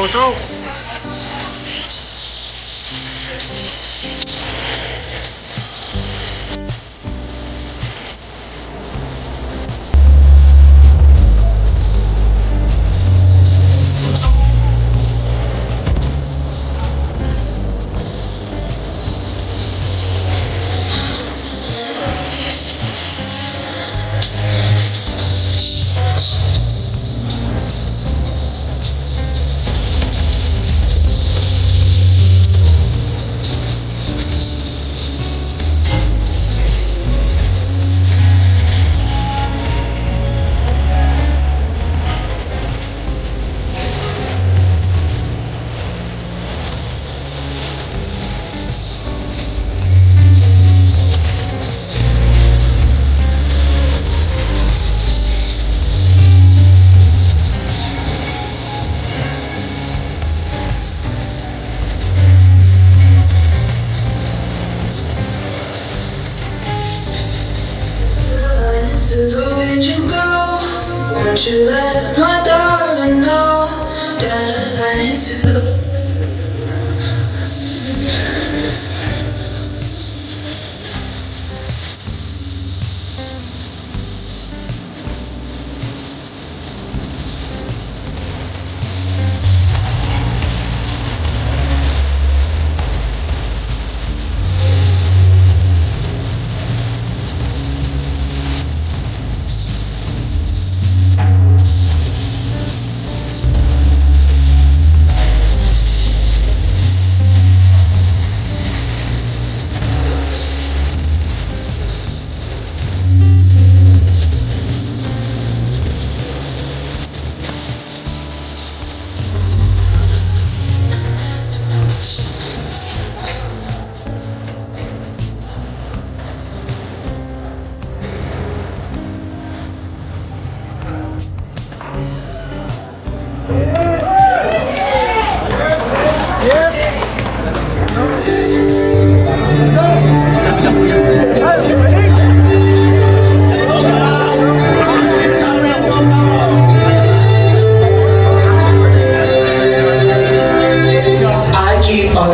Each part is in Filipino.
Usok. To the wind you go, won't you let my darling know that I need to.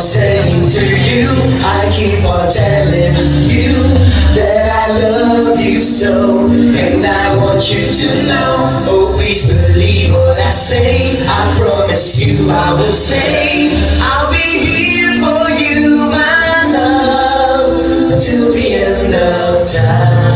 Saying to you, I keep on telling you that I love you so, and I want you to know. Oh, please believe what I say. I promise you I will stay. I'll be here for you, my love, till the end of time.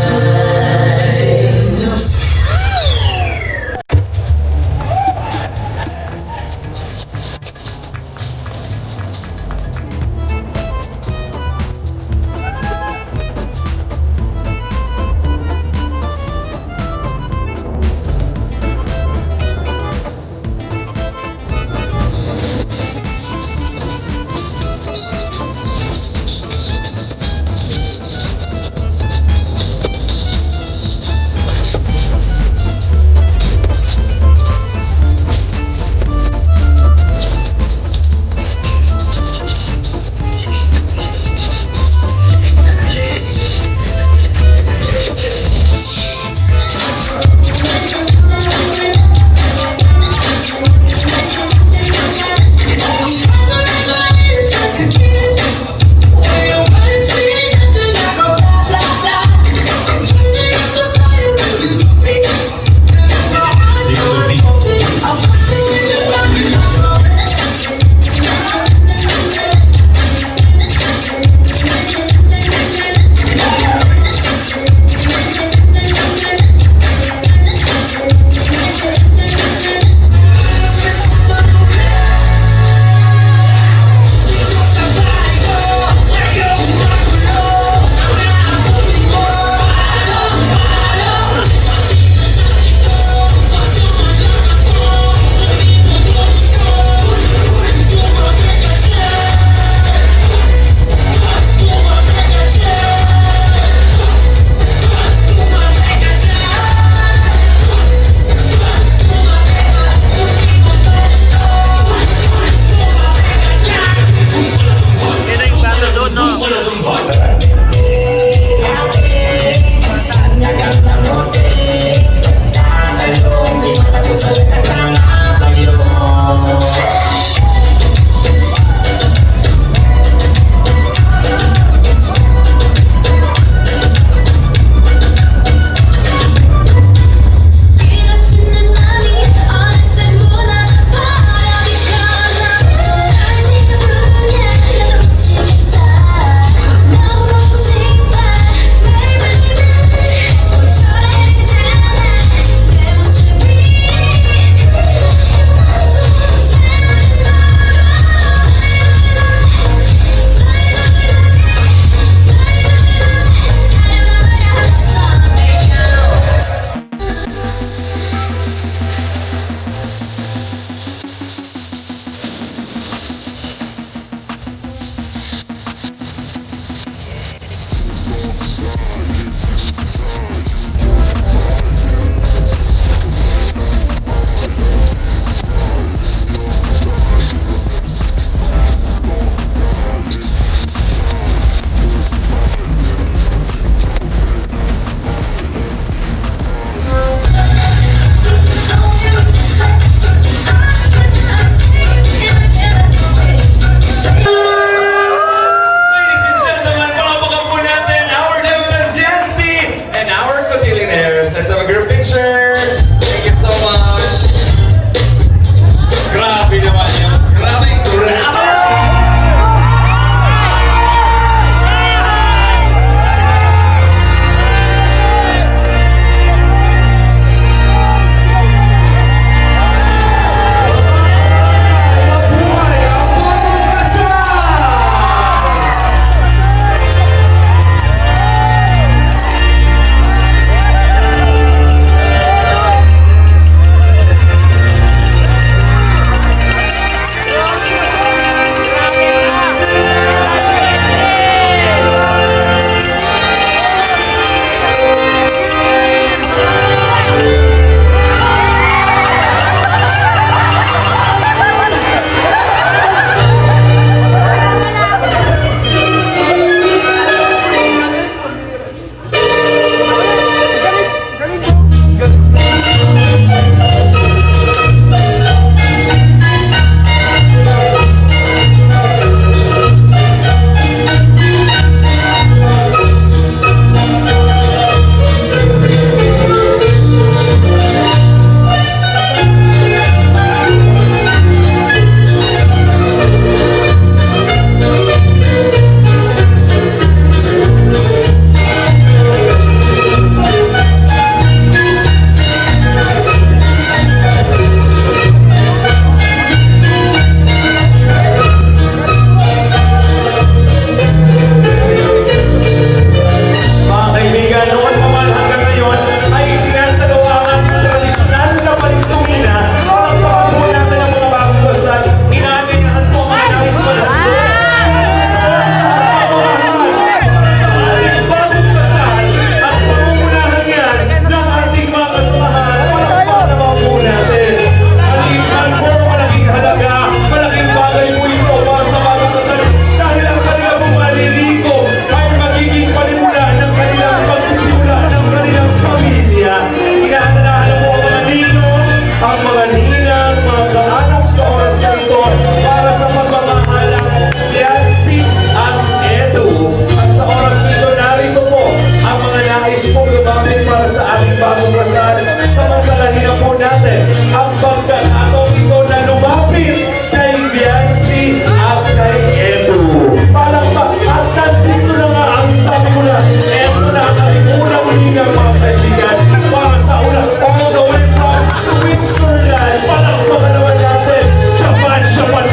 ang mga ninang, mga kaanak sa oras na ito para sa pagmamahalang Yancy at Edu. At sa oras na ito, narito po ang mga nais po lumapit para sa ating bagong kasal. Samantalahin po natin ang pagkakataon ito na lumapit kay Yancy at kay Edu. Palakpak at nandito na nga ang sabi ko na, eto na ang ating unang ninang mga kaibigan para sa unang all the way from Switzerland. Palakpakan naman natin. Japan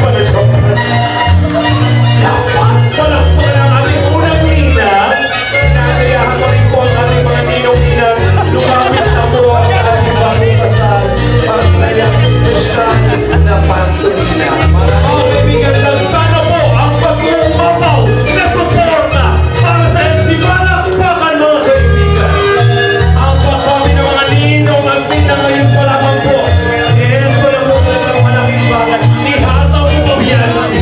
pala, Japan. Palakpakan ang ating unang ninang. Nakayahan ko rin po ang ating mga ninong-ninang lumapit na po sa ating bagong kasal para sa kanyang espesyal na pantomina. Mga kaibigan, sana po ang pag-uumapaw na suporta para sa MC. Palakpakan mga kaibigan. Ang pagkami ng mga ninong at nina ngayon pa lamang po. Ito na po talagang malaking bagay. Ihataw mo ang Yancy.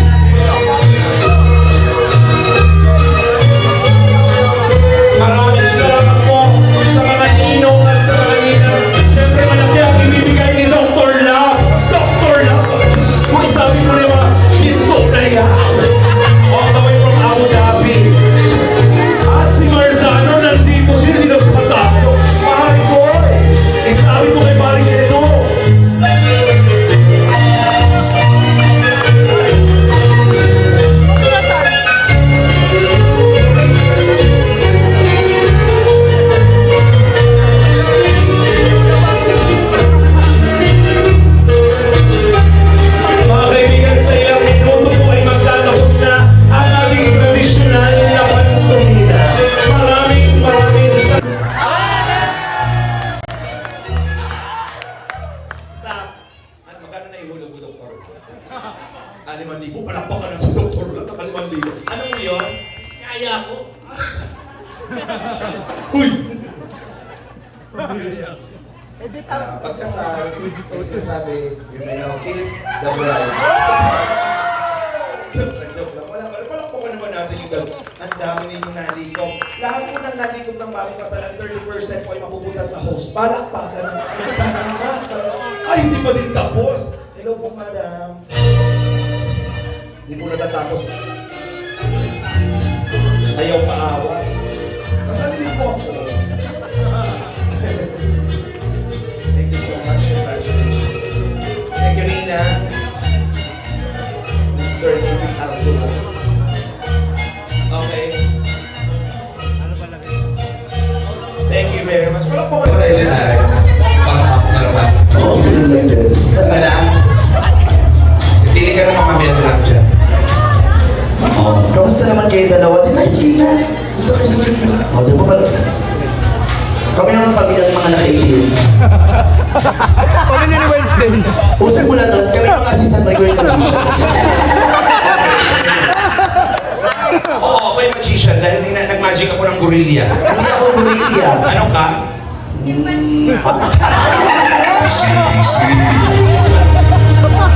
Maraming salamat po sa mga ninong at sa mga ninang. Siyempre malaki ang ibibigay ni Dr. Love. Dr. Love. Diyos ko, sabi ko na yung mga hinto na yan. All the way from Abu Dhabi. At si Marzano nandito din, hindi nagpatayo. Pari ko eh. Isabi ko kay Pari Edo. Mga kaibigan, sa ilang minuto po ay magtatapos na ang ating tradisyonal na pantumina. Maraming Stop! At magkano na ihulog ko, Doktor? 5,000. Palakpakan na sa Doktor lang. 5,000. Ano mo yun? Kaya ko. Uy! Pagkasal, may sinasabi, you may now kiss the bride. Joke lang. Wala po naman natin yung dalawa. Ang dami ninyong nalikop. Lahat po ng nalikop ng bagong kasalan, 30% po ay mapupunta sa host. Palakpakan naman. Sana naman. Ay, hindi pa din tapos. Hello po, madam. Hindi po natatapos. Ayaw kaawat. Kasali din po ako. Thank you so much. Congratulations. Thank you, Nina. Mr. and Mrs. Alsula. Okay. Thank you very much. Wala po Ano kayo dyan ay? Pang-up na naman. Oo, ganun lang din. Basta lang. Pili ka ng mga member lang dyan. Oo. Kamusta naman kayo dalawa? Di nice kita. Dito kayo sa gitna. O, di ba pala? Kami ang pamilyang mga nakaitim. Pamilya ni Wednesday. Usap mo lang doon, kami mga assistant may going magician. Oo, ako'y magician dahil nag-magic ako ng gorilla. Hindi ako gorilla. Ano ka?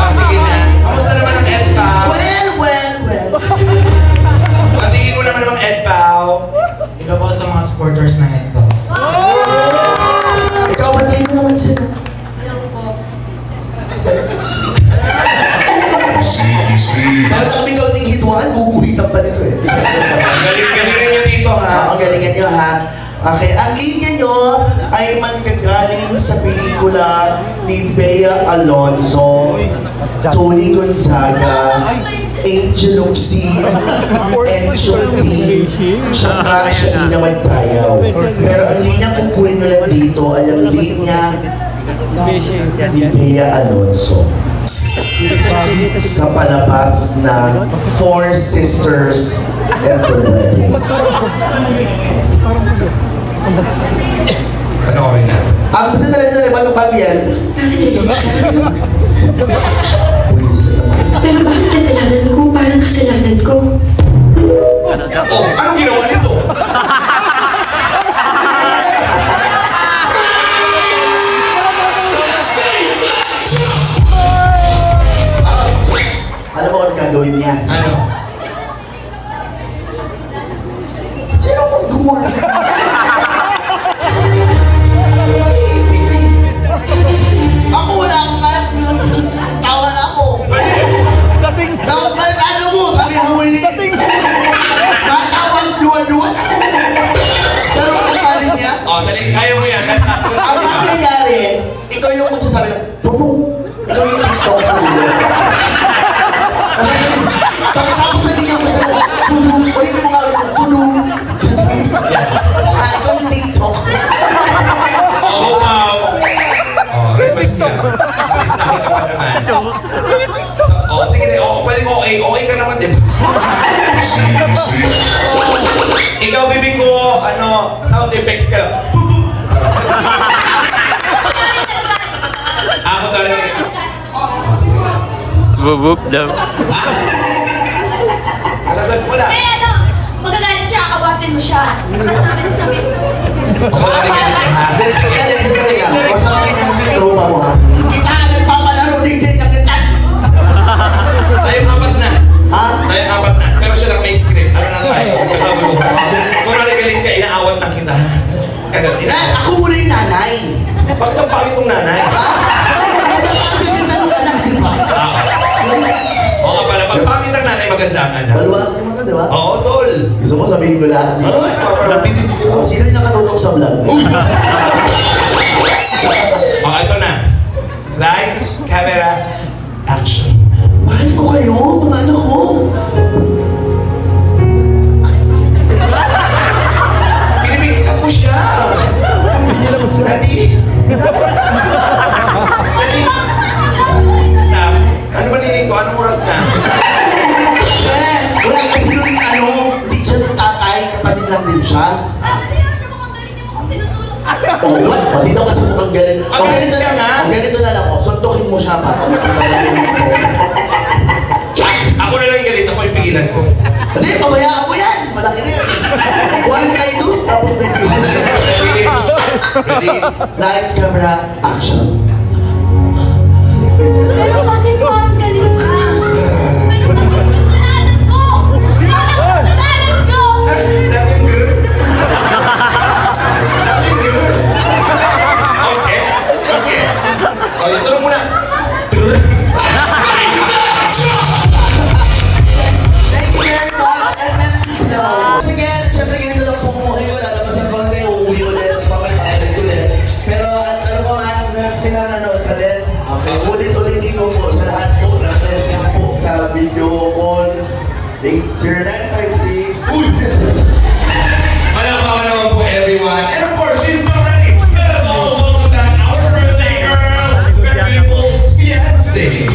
Ah, sige na. Kamusta naman ang EdPow? Well. Patingin mo naman ang EdPow. Ito po sa mga supporters ng ito. Ikaw, batiin mo naman sila. Bakit kami kaunting hituan, guguhitan pa nito eh. Galing-galingan nyo dito, ha? Ang galingan nyo ha. Okay, ang linya nyo ay manggagaling sa pelikula ni Bea Alonzo, Tony Gonzaga, Angel Oxy, Encho D, tsaka siya naman tayaw. Pero ang linya kung kunin nyo lang dito ay ang linya ni Bea Alonzo sa palabas na Four Sisters and the Wedding. Panoorin natin. Ang sandali, bago yan. Pero bakit kasalanan ko? Parang kasalanan ko. Oh, anong ginawa nito? Alam mo ano gagawin niya? Ano? Sino pong gumawa? Iipit eh. Ako wala sabi lang, Pupong, ikaw yung TikTok sa iyo. Pagkatapos sa linya ko sa Pupong, ulitin mo nga ulit, Pupong. Ikaw yung TikTok. Oh, wow! Oh, request ka. Request na kita pa naman. Oh, sige na. Oh, pwedeng okay. Okay ka naman, di ba? Ikaw, bibig ko, sound effects ka lang. Ako talaga. Boop daw. Alasan ko na. Magagalit siya, kawatin mo siya. Tapos sabi ko, Ako talaga ganito, ha? Kaya sandali lang. Kasama mo yung tropa mo ha. Kita ka nagpapalaro din dyan na kita. Tayong apat na. Ha? Tayong apat na. Pero siya lang may script. Ano lang tayo? Kung narigaling ka, inaawat na kita. Kagat, Ako muna yung nanay. Bakit ang pangit tong nanay? Ha? Kaya kasi yung tanong anak, di ba? Oo nga pala, pag pangit ang nanay, maganda ang anak. Balwala naman na, di ba? Oo, tol. Gusto mo sabihin ko lahat, di ba? Ay, paparapin ko. Sino yung nakatutok sa vlog? Oh, ito na. Lights, camera, action. Mahal ko kayo, mga anak ko. Pinibigyan ako siya. Daddy. Daddy. Stop. Ano ba niling ko? Anong oras na? Wala kasi doon hindi siya ng tatay, kapatid lang din siya. hindi naman siya mukhang galing, hindi mo kung pinutulog siya. Oh, what? O, dito kasi mukhang galit. Ang galit ganito ka nga. Ang ganito na lang, suntukin mo siya para magpapagaling mo. Ako na lang yung galit. Ako yung pigilan ko. Hindi, pabayaan mo yan. Malaki na yan. Walang tayo tapos nag-iwan. Ready? Ready? Lights, camera, action. Pero bakit parang galit ka? Pero bakit kasalanan ko? Parang kasalanan ko! Sabi yung girl. Sabi yung girl. Okay. Okay. O, yung tulong muna. Thank you very much. And meron sila mo. Sige, syempre ganito lang po kumuhin ko. Lalabas ang konti, uuwi ulit. Tapos mamaya pakinig ulit. Pero ano pa man, pinanonood pa din. Okay, ulit-ulitin ko po sa lahat po. Request nga po sa video call. 0956. Uy, this is... Malakawan naman po everyone. And of course, she's so ready. Let us all welcome back our birthday girl, very beautiful Beyonce.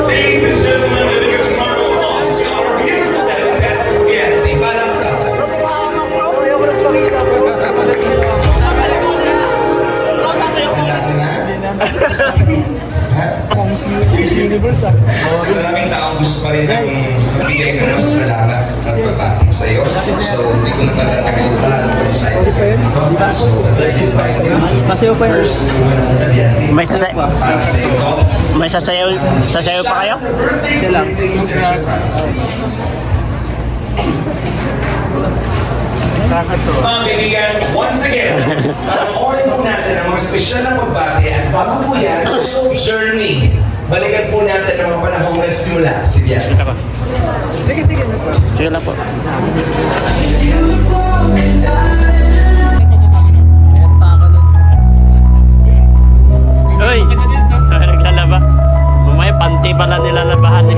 Ladies and gentlemen, the biggest marvel of all, she our beautiful delicate Beyonce. Parang Maraming taong gusto pa rin ng magbigay ka ng salamat at pagbati sa iyo. So, hindi ko na pala nakalimutan kung saan ka dito. So, I'd like to invite you to first to May sasay- para sa iyo. May sasayaw pa kayo? Birthday greetings and surprises. Mga kaibigan, once again, panoorin po natin ang mga espesyal na pagbati at bago po yan, journey. Balikan po natin ang mga panahong nagsimula si Beyonce. Sige lang po. Uy! Naglalaba. Bumaya, panty pala nilalabahan eh.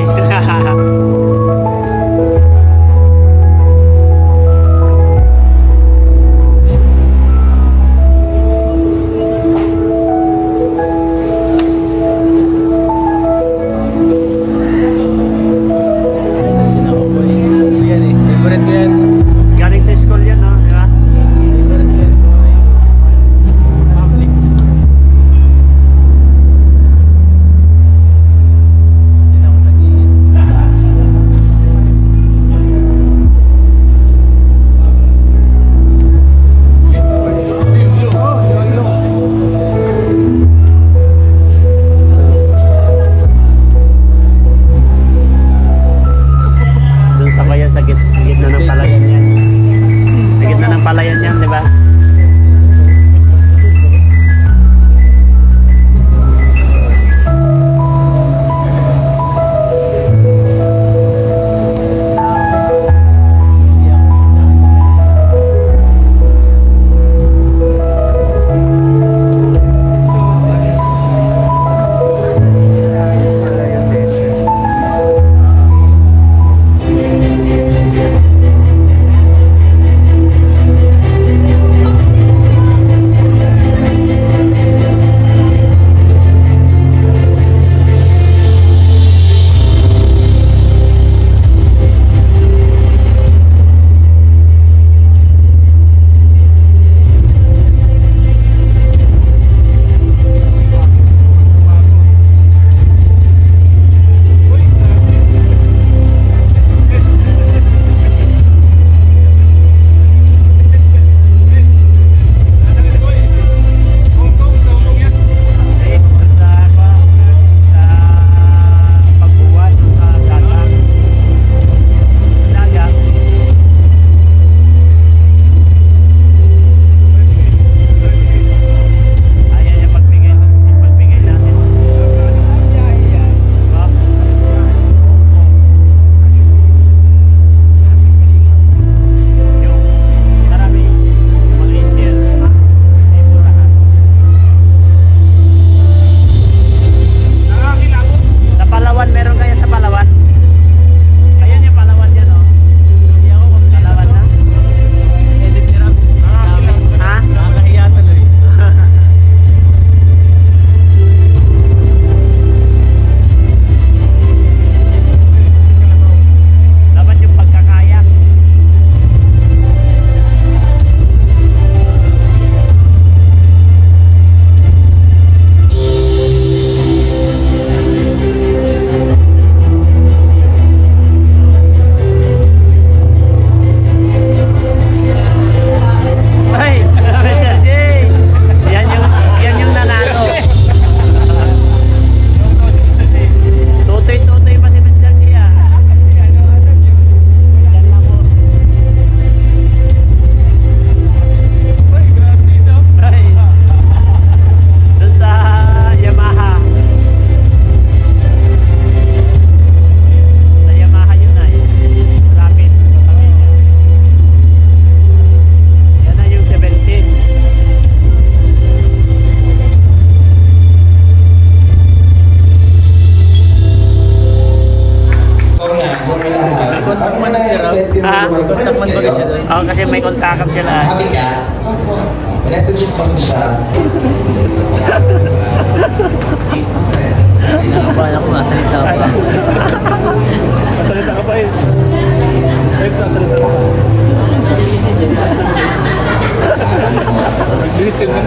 Galing sa school yan, no? Di ba? Oo, kasi may kontakan sila. Happy ka? Message mo kasi siya. Salita ka pa eh. Salita ka.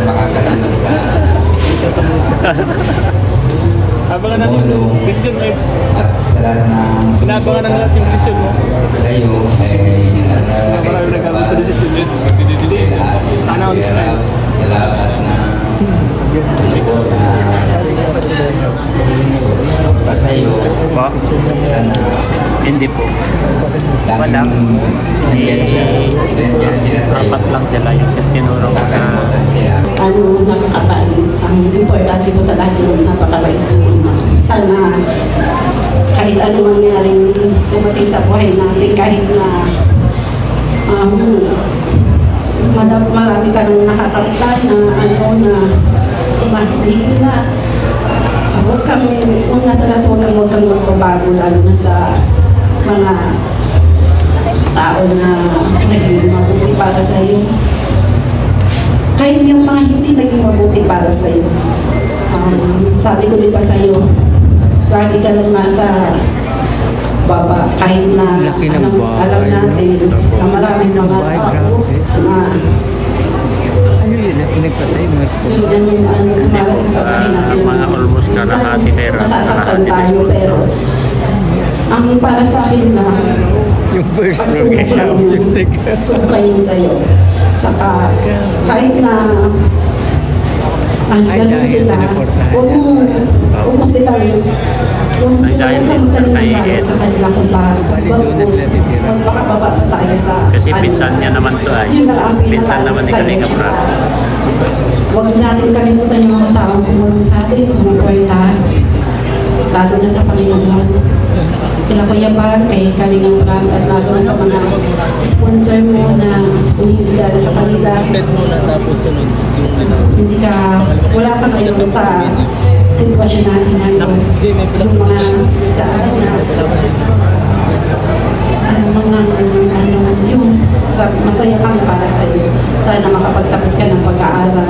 Makakalimot sa Abangan ng Molo decision mates. at sa lahat ng Sinabangan ng lahat yung decision mo. sa iyo ay Marami nagkakaroon sa decision yun. Dili. Announce na. sa lahat na suporta sa iyo. Ba? Sana Hindi po. laging nandiyan sila sa iyo. Apat lang sila yung tinuro ko na Nakalimutan sila. ano, nakakabait. Ang importante po sa lahat yung napakabait ng mga. Sana kahit ano mangyaring dumating sa buhay natin, kahit na marami ka nang nakakalitan na ano na mahihil na. Huwag kang, kung nasa lahat, huwag kang magbabago, lalo na sa mga tao na naging mabuti para sa iyo. Kahit yung mga hindi naging mabuti para sa iyo. Sabi ko din pa sa iyo, lagi ka lang nasa baba, kahit na alam natin na maraming mga tao na yun ang umalag sa bahay natin. mga almost kalahati pera. Nasasaktan tayo, pero ang para sa akin na yung first subukan yun sa'yo. Saka kahit na ang ganun sila, huwag mo sila yung subukan mo kanina sa kanila kung magpakababa tayo sa Kasi pinsan niya naman to ay. yun lang ang Pinsan naman ni Kalinga Prab. Huwag natin kalimutan yung mga taong tumulong sa atin, sumuporta, lalo na sa Panginoon. Kila Kuya Bar, kay Kalinga Prab, at lalo na sa mga sponsor mo na hindi dahil sa kanila. Hindi ka, wala ka ngayon sa sitwasyon natin ngayon. Yung mga daan na yung masaya kang para sa iyo. Sana makapagtapos ka ng pag-aaral.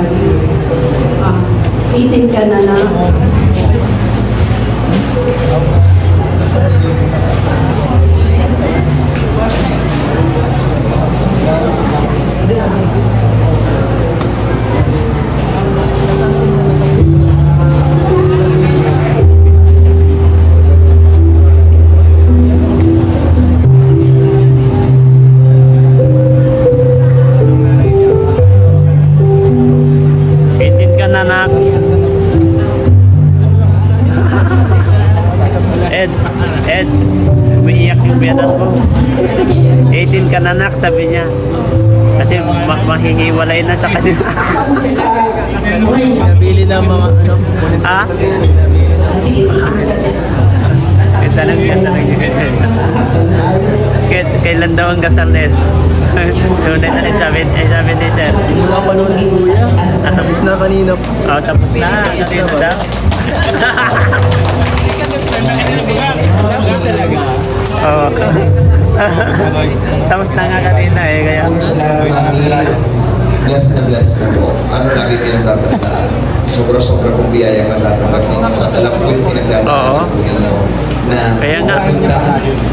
18 ka na na. Pitin ka na nak. Eds, umiiyak yung biyanan ko. 18 ka na nak, sabi niya. Kasi mahihiwalay na sa kanya. Nabili ng mga ano. Ha? Kailan kailan daw ang kasal nil? Tunay na rin sabi ni sir. Tapos na kanina. Oh, tapos na. Kanina daw. Oh. Tapos na nga kanina eh. Kaya. Kung sa lahat namin, blessed na blessed na po. Ano lagi kayong tatandaan? Sobra-sobra kong biyaya ang natatanggap ninyo. At alam ko yung pinagdadaanan ko ninyo na Kaya nga. pumunta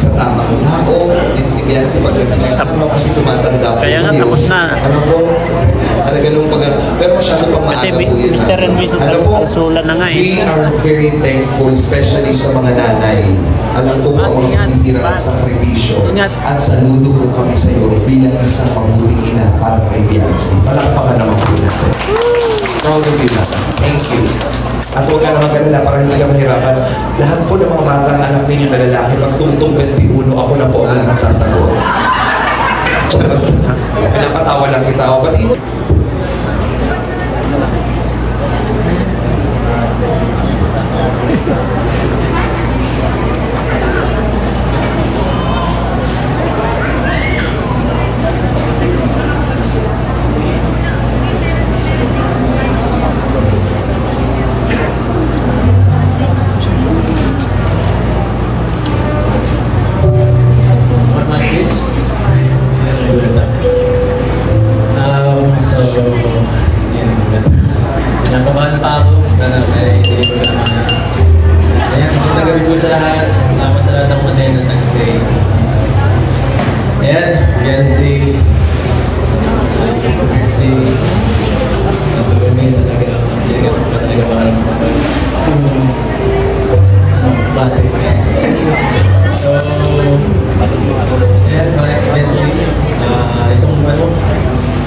sa tamang tao, insibihan sa pagdating. Ano kasi tumatanda po. Kaya nga, ngayon. tapos na. Ano po? Talaga nung pero masyado pang Kasi maaga po yun. Mr. and Mrs. Ano po? Alsula na nga eh. We are very thankful, especially sa mga nanay. Alam ko po ang mga pagtitirang at sakripisyo. At saludo po kami sa iyo bilang isang mabuting ina para kay Biancy. Palakpakan naman po natin. Proud of you na. Thank you. At huwag ka naman kanila para hindi ka mahirapan. Lahat po ng mga batang anak ninyo na lalaki, pag tungtong 21, ako na po ang lahat sasagot. Pinapatawa lang kita. O, pati mo. Nakabahan pa ako. Sana may deliver ko naman. Ayan, magandang gabi po sa lahat. Salamat sa lahat ng mga na nag-stay. Ayan, yan si natulungin sa talaga. Sige, pa talaga makalang kapag bakit. So, ayan, mga Benji. Itong ano,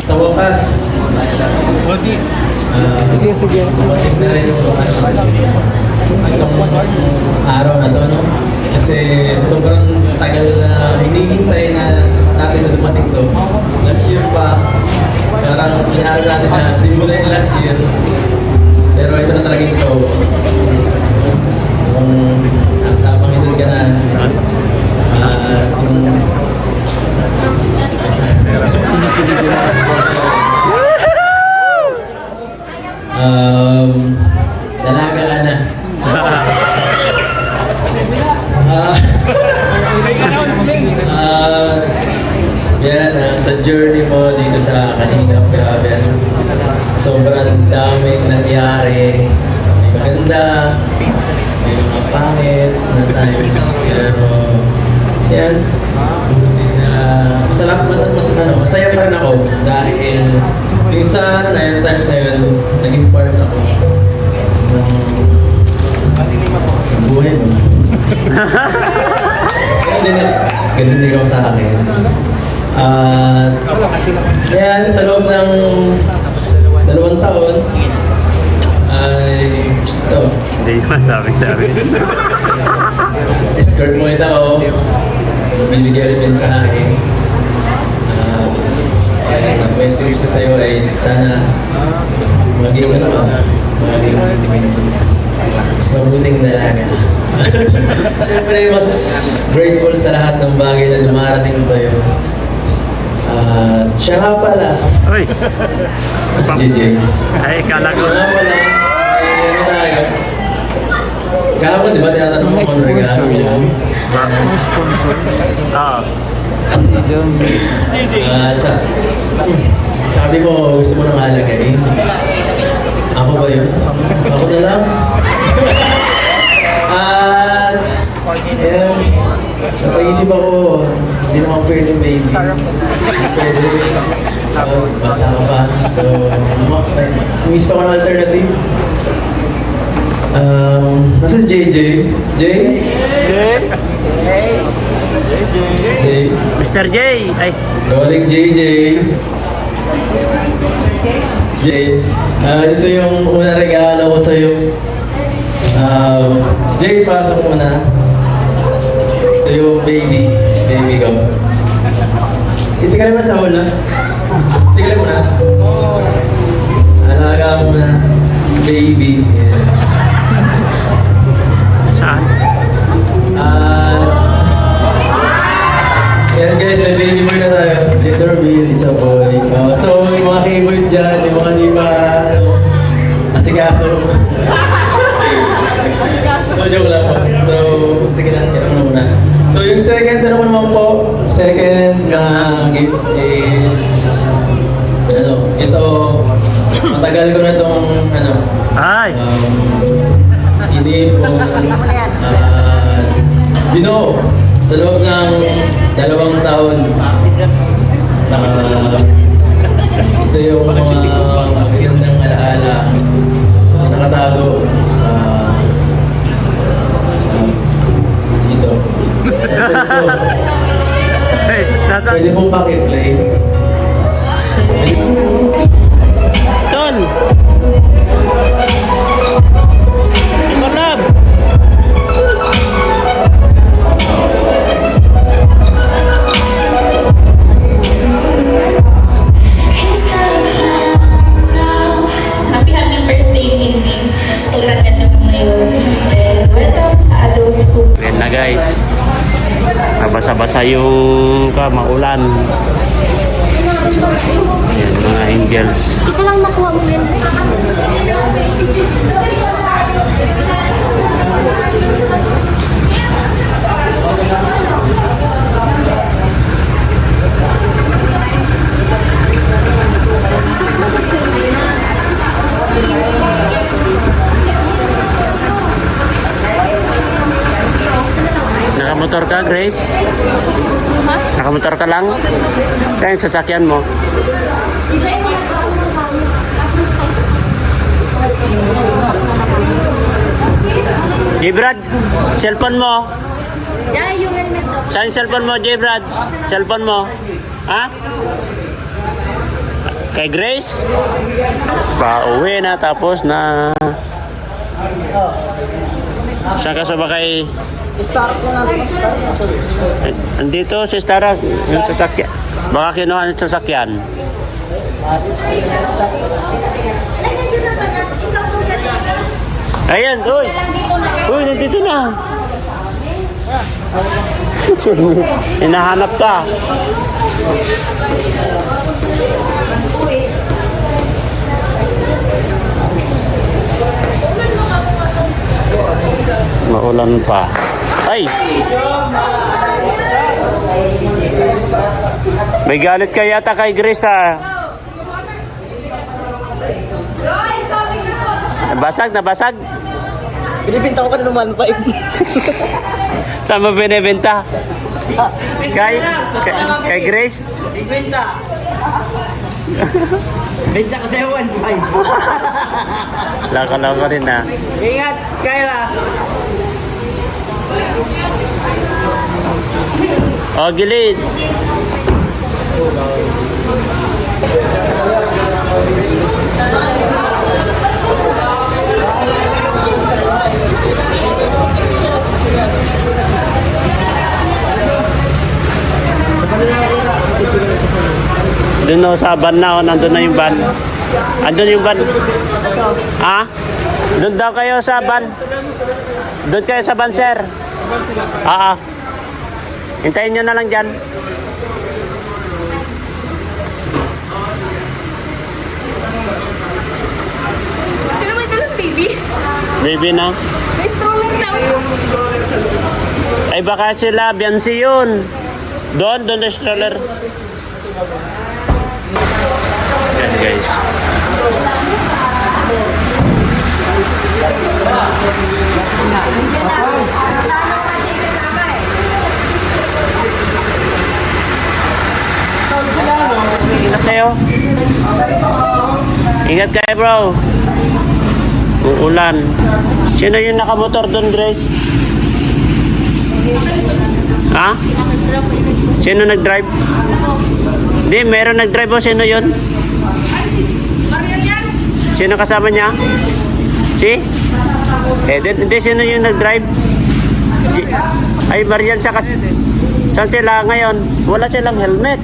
sa wakas. Sige. Matik na rin yung itong araw na to, no? Kasi sobrang tagal na hinihintay na natin na dumating to. Last year pa, parang inaral natin na di mo na yung last year. Pero ito na talaga ito. Kung tapang ito ka na, dalaga ka na. Yan, sa journey mo dito sa Kalingap, grabe, ano, sobrang daming nangyari. May maganda, may mga pangit na times, pero yan, masaya pa rin ako dahil minsan, na times na yun, naging part ako ng buhay mo. Ganun din ako sa akin. Yan, sa loob ng 2 taon, ay ito. Hindi naman sabi. Escort mo ito ako. Binigyan rin sa akin. Ang message ko sa'yo ay sana maging mas mabuting dalaga. Siyempre, mas grateful sa lahat ng bagay na dumarating sa'yo. Siya nga pala. Uy! Si JJ. Ay, kala ko. Siya nga pala. Ano tayo? Kahapon, di ba tinatanong mo kung regalo mo? Oo. Sabi mo, gusto mo nang alagayin? Ako ba yun? Ako na lang? At, ayan, napaisip ako, hindi naman pwede baby. Hindi pwede. Bata ka pa. So, umisip ako ng alternative. Nasa si JJ? Jay? Jay? Mr. J! Ay! Calling JJ. Jay, ito yung unang regalo ko sa'yo. Jay, pasok mo na. Ito yung baby ko. Itigalin mo sa hula. Itigalin mo na. Alaga mo na. Baby. Saan? Yan guys, may baby boy na tayo. Gender reveal, it's a boy. So, yung mga K-boys dyan, yung mga di ba, asikaso. So, joke lang po. So, sige na, kaya mo muna. So, yung second, ano naman po? Second na gift is, ito, matagal ko na itong, Ay! hindi po, Bino, sa loob ng 2 taon, ito yung mga magandang alaala na nakatago sa dito. Pwede mong pakit-play. Ton! Ito lab! Happy birthday, Mindy. Sobrang ganda mo ngayon. Welcome sa adulthood. Ayan na guys. Nabasa-basa yung maulan. Ayan, mga angels. Isa lang nakuha mo yun. Nakamotor ka, Grace? Nakamotor ka lang? Kaya yung sasakyan mo? J-Brad, cellphone mo? Yeah, yung helmet daw. Saan yung cellphone mo, J-Brad? Cellphone mo? Ha? Kay Grace? Pauwi na tapos na. Saan ka sumakay? Andito si Starak, yung sasakyan. Baka kinuha yung sasakyan. Ayan, uy! Uy, nandito na! Hinahanap ka. Maulan pa. Ay! May galit ka yata kay Grace, ha? Nabasag, nabasag. Binibinta ko ka na ng 1.5. Saan mo binibenta? Kay Grace? Binibinta. Binta ko sa'yo 1.5. Laka-laka rin, ha? Ingat, Kyla. O, gilid. Doon na sa van na, nandun na yung van. Andun yung van. Ha? Doon daw kayo sa van. Doon kayo sa van, sir. Hintayin nyo na lang dyan. Sino may dalang baby? Baby na. May stroller daw. Ay baka sila, Biancy yun. Doon na stroller. Yan guys. Ingat kayo. Ingat kayo, bro. Uulan. Sino yung nakamotor doon, Grace? Ha? Sino nag-drive? Hindi, meron nag-drive o sino yun? Sino kasama niya? Si? Hindi, sino yung nag-drive? Ay, Marian sa Saan sila ngayon? Wala silang helmet.